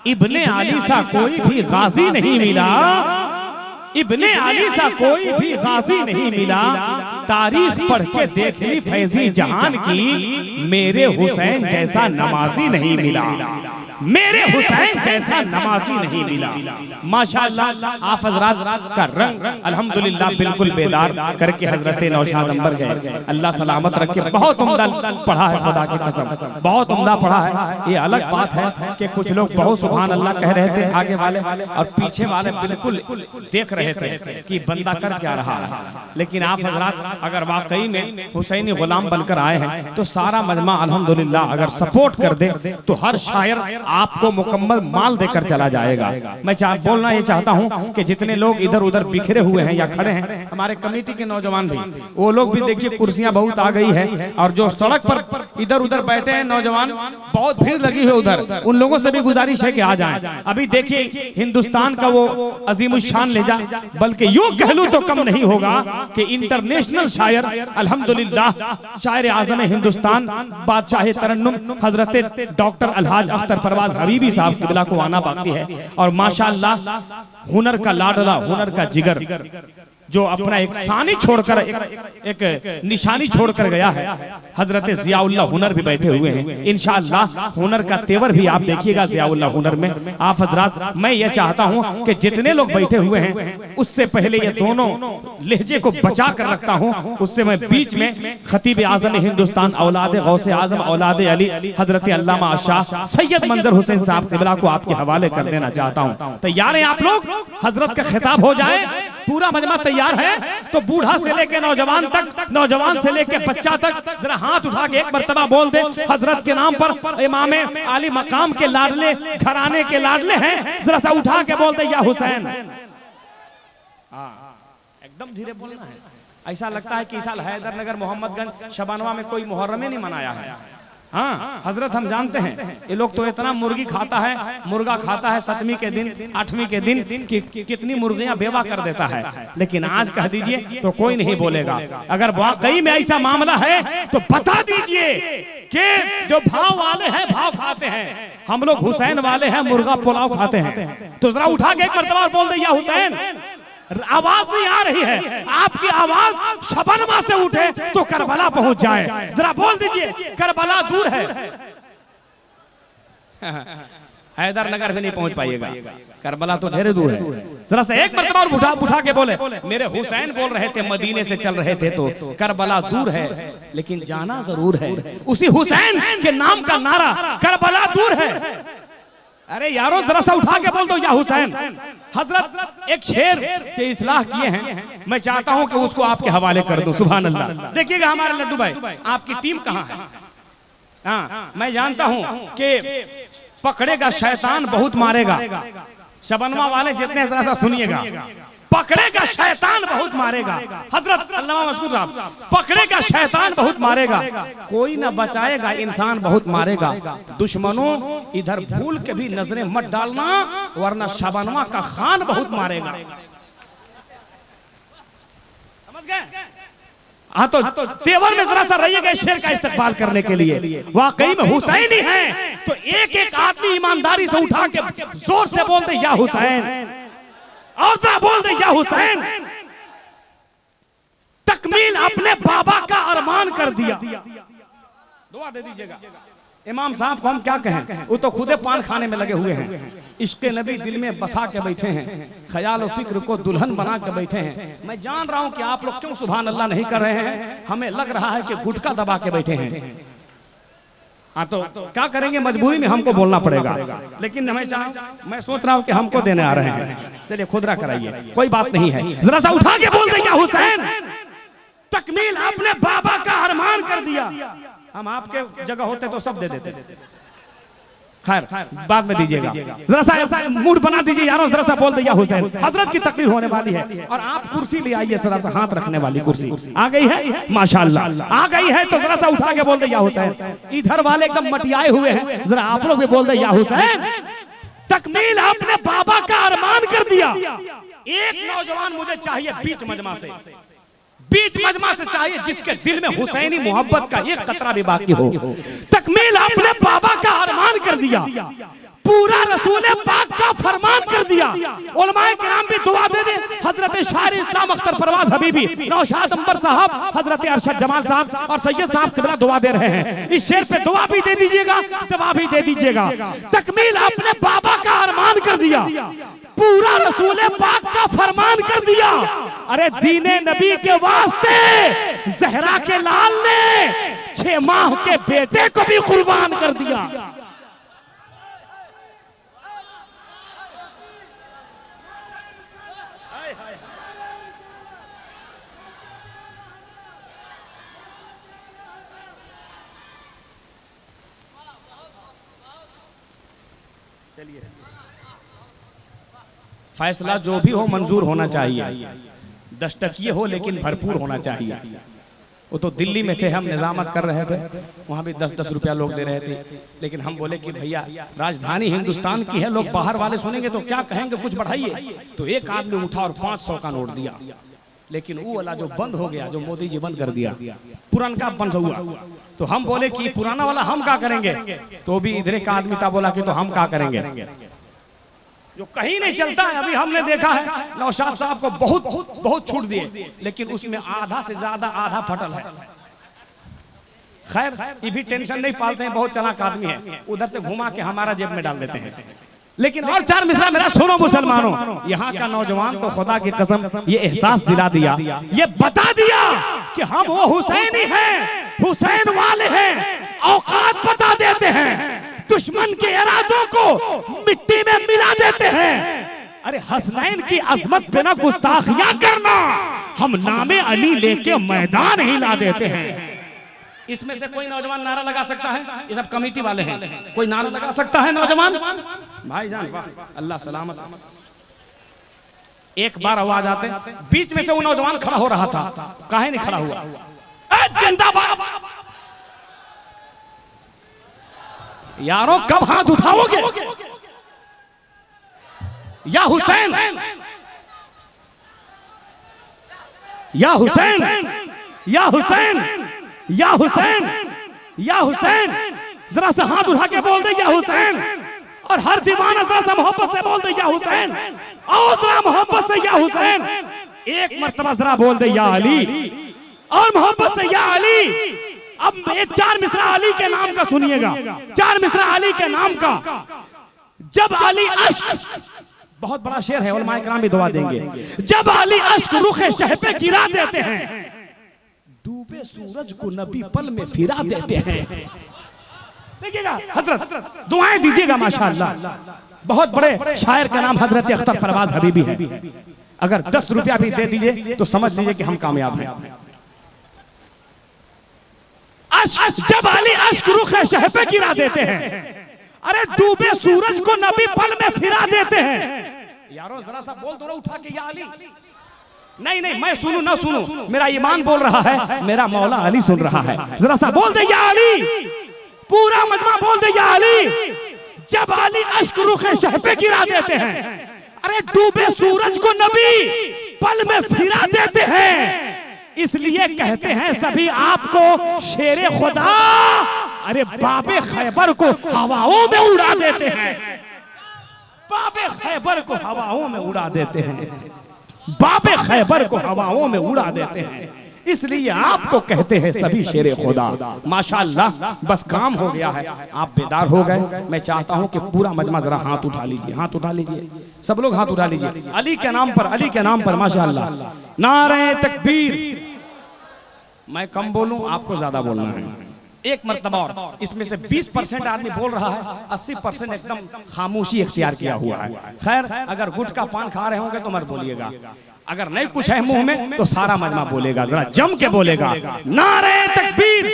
इब्ने अली सा कोई भी गाजी नहीं मिला, इब्ने अली सा कोई भी गाजी नहीं मिला। तारीख पढ़ के देख ली फैजी जहान की, मेरे हुसैन जैसा नमाजी नहीं मिला, मेरे हुसैन जैसा नमाजी नहीं मिला। माशाअल्लाह आप हजरात का रंग अल्हम्दुलिल्लाह बिल्कुल बेदार करके हजरत नौशाद अंबर गए, अल्लाह सलामत रखे। बहुत उम्दा पढ़ा है, खुदा की कसम बहुत उम्दा पढ़ा है। ये अलग बात है कि कुछ लोग बहुत सुभान अल्लाह कह रहे थे आगे वाले, और पीछे वाले बिल्कुल देख रहे थे कि बंदा कर क्या रहा है। लेकिन आप हजरात अगर वाकई में हुसैनी गुलाम बनकर आए हैं तो सारा मजमा अल्हम्दुलिल्लाह अगर सपोर्ट कर दे तो हर शायर आपको मुकम्मल माल देकर चला जाएगा। मैं बोलना ये चाहता हूँ कि जितने लोग इधर उधर बिखरे हुए हैं या खड़े हैं, हमारे कमेटी के नौजवान भी, वो लोग भी देखिए कुर्सियां बहुत आ गई है, और जो सड़क पर इधर उधर बैठे हैं नौजवान, बहुत भीड़ लगी है उधर, उन लोगों से भी गुजारिश है कि आ जाएं। अभी देखिए हिंदुस्तान का वो अजीमुशान लेजा, बल्कि यूं कह लूं तो कम नहीं होगा कि इंटरनेशनल शायर अल्हम्दुलिल्लाह शायर आज़म हिंदुस्तान बादशाह तरन्नुम हजरत डॉक्टर अलहाज अख्तर परवाज हबीबी साहब किबला को आना बाकी है। और माशाअल्लाह हुनर का लाडला, हुनर का जिगर, जो अपना एक सानी छोड़कर एक निशानी छोड़कर गया है, हजरत जियाउल्लाह हुनर भी बैठे हुए हैं। इंशाअल्लाह हुनर का तेवर भी आप देखिएगा जियाउल्लाह हुनर में। आप हजरात मैं ये चाहता हूं कि जितने लोग बैठे हुए हैं, उससे पहले ये दोनों लहजे को बचा कर रखता हूं, उससे मैं बीच में खतीब आज़म हिंदुस्तान औलाद गौसे आज़म औलाद अली हजरत अल्लामा शाह सैयद मंजर हुसैन साहब किबला को आपके हवाले कर देना चाहता हूं। तैयार हैं आप लोग? हजरत का खिताब हो जाए, पूरा मजमा तैयार है तो बूढ़ा से लेके नौजवान तक, नौजवान से लेके बच्चा तक जरा हाथ उठा के एक मर्तबा बोल दे हजरत के नाम पर। इमाम आली मकाम के लाडले, घराने के लाडले हैं, जरा सा उठा के बोल दे या हुसैन। एकदम धीरे बोलना है। ऐसा लगता है कि इस साल हैदरनगर मोहम्मदगंज शबानवा में कोई मुहर्रम ही नहीं मनाया है। हाँ हजरत हम जानते हैं ये लोग तो इतना मुर्गी खाता है, मुर्गा खाता है 7वीं के दिन 8वीं के दिन कि कितनी मुर्गियां बेवा कर देता है। लेकिन आज कह दीजिए तो कोई नहीं बोलेगा। अगर वाकई में ऐसा मामला है तो बता दीजिए कि जो भाव वाले हैं भाव खाते हैं, हम लोग हुसैन वाले हैं मुर्गा पुलाव खाते हैं। तो जरा उठा के एक मर्तबा बोल दे या हुसैन। आवाज नहीं आ रही है, आपकी आवाज शबनमा से उठे तो करबला पहुंच जाए। जरा बोल दीजिए करबला दूर है, हैदरनगर भी नहीं पहुंच पाइएगा, करबला तो ढेर दूर है। जरा से एक मर्तबा उठा उठा के बोले मेरे हुसैन बोल रहे थे, मदीने से चल रहे थे तो करबला दूर है लेकिन जाना जरूर है। उसी हुसैन के नाम का नारा करबला दूर है। अरे यारो जरा सा उठा के बोल दो या हुसैन। हजरत एक शेर के इस्लाह किए हैं, मैं चाहता हूं कि उसको आपके हवाले कर दूं। सुभान अल्लाह। देखिएगा हमारे लड्डू भाई, आपकी टीम कहां है? हाँ मैं जानता हूं कि पकड़ेगा शैतान बहुत मारेगा। शबनवा वाले जितने जरा सा सुनिएगा, पकड़ेगा शैतान बहुत मारेगा। हजरत अल्लामा मशकूर साहब, पकड़ेगा शैतान बहुत मारेगा, कोई ना बचाएगा इंसान बहुत मारेगा। दुश्मनों इधर भूल के भी नजरें मत डालना वरना शबनवा का खान बहुत मारेगा। समझ गए? हाँ तो तेवर में जरा सा रहिएगा शेर का इस्तेमाल करने के लिए। वाकई में हुसैनी है तो एक एक आदमी ईमानदारी से उठा के जोर से बोल दे या हुसैन, और जरा बोल दे या हुसैन। तकमील अपने बाबा का अरमान कर दिया। दुआ दे दीजिएगा। इमाम साहब को हम क्या कहें, वो तो खुदे पान खाने में लगे हुए हैं। इश्क़े नबी दिल में बसा के बैठे हैं, ख्याल और फिक्र को दुल्हन बना के बैठे हैं। मैं जान रहा हूं कि आप लोग क्यों सुभान अल्लाह नहीं कर रहे हैं, हमें लग रहा है कि गुटखा दबा के बैठे हैं। हाँ तो क्या करेंगे, मजबूरी में हमको बोलना पड़ेगा। लेकिन मैं सोच रहा हूँ कि हमको देने आ रहे हैं, चलिए खुदरा कराइए, कोई बात नहीं है। जरा सा उठा के बोल देंगे हुसैन। तकमील अपने बाबा का अरमान कर दिया। हम आपके जगह होते तो सब दे देते, खैर बाद में दीजिएगा। जरा सा मूड बना दीजिए यारों, जरा सा बोल दिया हुसैन। हजरत की तकरीर होने वाली है और आप कुर्सी ले आइए, जरा सा हाथ रखने वाली कुर्सी आ गई है, माशाअल्लाह आ गई है। तो जरा सा उठा के बोल दिया हुसैन। इधर वाले एकदम मटियाए हुए हैं, जरा आप लोग भी बोल दिया हुसैन। तकमील आपने बाबा का अरमान कर दिया। एक नौजवान मुझे चाहिए बीच मजमा से, बीच मजमा से चाहिए जिसके दिल में हुसैनी मोहब्बत का एक कतरा भी बाकी हो। तकमील अपने बाबा का अरमान कर दिया, पूरा रसूल पाक का फरमान कर दिया। उलमाए किराम भी दुआ दे दे, हजरत शायर इस्लाम अख्तर परवाज हबीबी, नौशाद अंबर साहब, हजरत अरशद जमाल साहब और सैयद साहब किबला दुआ दे रहे हैं। इस शेर पे दुआ भी दे दीजिएगा, दवा भी दे दीजिएगा। तकमील अपने बाबा का अरमान कर दिया, पूरा रसूल पाक का फरमान कर दिया। अरे दीने नबी के वास्ते जहरा के लाल ने 6 माह के बेटे को भी कुर्बान कर दिया। फैसला जो भी हो मंजूर होना चाहिए, 10 टकिए हो लेकिन भरपूर होना चाहिए। वो तो दिल्ली में थे, हम निजामत कर रहे थे, वहाँ भी 10-10 रुपया लोग दे रहे थे, लेकिन हम बोले कि भैया राजधानी हिंदुस्तान की है, लोग बाहर वाले सुनेंगे तो क्या कहेंगे, कुछ बढ़ाइए। तो एक आदमी उठा और 500 का नोट दिया, लेकिन वो वाला जो बंद हो गया, जो मोदी जी बंद कर दिया, पुराना बंद हुआ। तो हम बोले कि पुराना वाला हम क्या करेंगे, तो भी इधर का आदमी था बोला कि तो हम क्या करेंगे, जो कहीं नहीं चलता है। अभी हमने देखा है नौशाद साहब को बहुत छूट दिए, लेकिन उसमें आधा से ज्यादा आधा फटल है। खैर ये भी टेंशन नहीं पालते हैं, बहुत चालाक आदमी है, उधर से घुमा के हमारा जेब में डाल देते हैं। लेकिन और 4 मिसरा मेरा सुनो मुसलमानों, यहाँ का नौजवान तो खुदा की कसम ये एहसास दिला दिया, ये बता दिया कि हम वो हुसैनी हैं, हुसैन वाले हैं, औकात बता देते हैं, दुश्मन के इरादों को मिट्टी में मिला देते हैं। अरे हसनैन की अजमत पे ना गुस्ताखियां करना, हम नामे अली लेके मैदान हिला देते हैं। इसमें से कोई नौजवान नारा लगा सकता है? ये सब कमेटी वाले हैं, कोई नारा लगा सकता है नौजवान? भाईजान अल्लाह सलामत। एक बार आवाज आते, बीच में से वो नौजवान खड़ा हो रहा था, काहे नहीं खड़ा हुआ? जिंदाबाद यारों, कब हाथ उठाओगे? या हुसैन, या हुसैन, या हुसैन, या हुसैन, या हुसैन, जरा सा हाथ उठा के बोल दे या हुसैन। और हर दीवाना जरा सा मोहब्बत से बोल दे या हुसैन, और जरा मोहब्बत से या हुसैन। एक मर्तबा जरा बोल दे या अली, और मोहब्बत से या अली। अब ये 4 मिसरा अली के नाम का सुनिएगा, 4 मिसरा अली के नाम का। जब अली अश्क, बहुत बड़ा शेर है, उलमाए किराम भी दुआ देंगे। जब अली अश्क रुखे शह पे गिरा देते हैं, डूबे सूरज को नबी पल में फिरा देते हैं। देखिएगा हजरत, दुआएं दीजिएगा माशाअल्लाह। बहुत बड़े शायर का नाम हजरत अख्तर परवाज हबीबी है। अगर 10 रुपया भी दे दीजिए तो समझ लीजिए कि हम कामयाब हैं। जब अली अश्क रुखे शह पे गिरा देते हैं, अरे डूबे सूरज को नबी पल में फिरा देते हैं। यारों जरा सा बोल दो ना उठा के या अली। नहीं नहीं, मैं सुनूं ना सुनूं, मेरा ईमान बोल रहा है, मेरा मौला अली सुन रहा है। जरा सा बोल दे या अली, पूरा मजमा बोल दे या अली। जब अली अश्क रुखे शह पे गिरा देते हैं, अरे डूबे सूरज को नबी पल में फिरा देते हैं। इसलिए कहते हैं सभी आपको शेरे खुदा, अरे बाबे खैबर को हवाओं में उड़ा देते हैं। बाबे खैबर को हवाओं में उड़ा देते हैं, बाबे खैबर को हवाओं में उड़ा देते हैं। इसलिए आपको कहते हैं सभी शेरे खुदा। माशाअल्लाह, बस काम हो गया है, आप बेदार हो गए। मैं चाहता हूं कि पूरा मजमा जरा हाथ उठा लीजिए, हाथ उठा लीजिए, सब लोग हाथ उठा लीजिए। अली के नाम पर, अली के नाम पर माशाअल्लाह, नारे तकबीर। मैं कम बोलूं, आपको ज्यादा बोलना है। एक मर्तबा और, इसमें से 20% आदमी बोल रहा है, 80% एकदम खामोशी इख्तियार किया हुआ है। खैर, अगर गुटखा पान खा रहे होंगे तो मत बोलिएगा, अगर नहीं कुछ है मुंह में तो सारा मजमा बोलेगा, जरा जम के बोलेगा नारे तकबीर।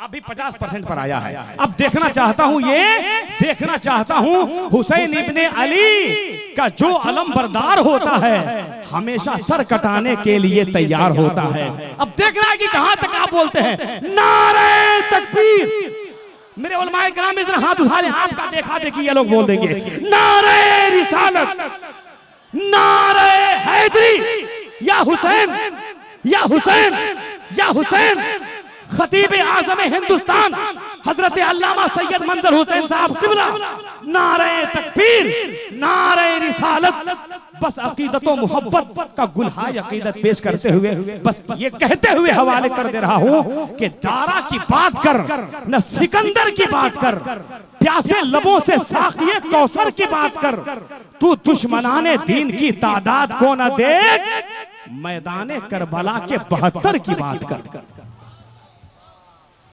अभी 50% पर आया है। अब देखना चाहता हूं, ये देखना चाहता हूं हुसैन इब्ने अली का जो अलम बरदार होता है हमेशा सर कटाने के लिए तैयार होता है। अब देखना है कि कहां तक आप बोलते हैं नारे तकबीर। मेरे उलमाए किराम इस तरह हाथ उठा ले, आपका देखा देखी ये लोग बोल देंगे नारे रिसालत, नारे हैदरी, या हुसैन, या हुसैन, या हुसैन। खतीब आज़म हिंदुस्तान हजरत अल्लामा सैयद मंजर हुसैन साहब क़िबला, नारे तकबीर, नारे रिसालत। बस अकीदत व मोहब्बत का गुलहाय अकीदत पेश करते हुए बस ये कहते हुए हवाले कर दे रहा हूं कि दारा की बात कर, न सिकंदर की बात कर, प्यासे लबों से साक़िए कौसर की बात कर। तू दुश्मनाने दीन की तादाद को न देख, मैदाने करबला के 72 की बात कर।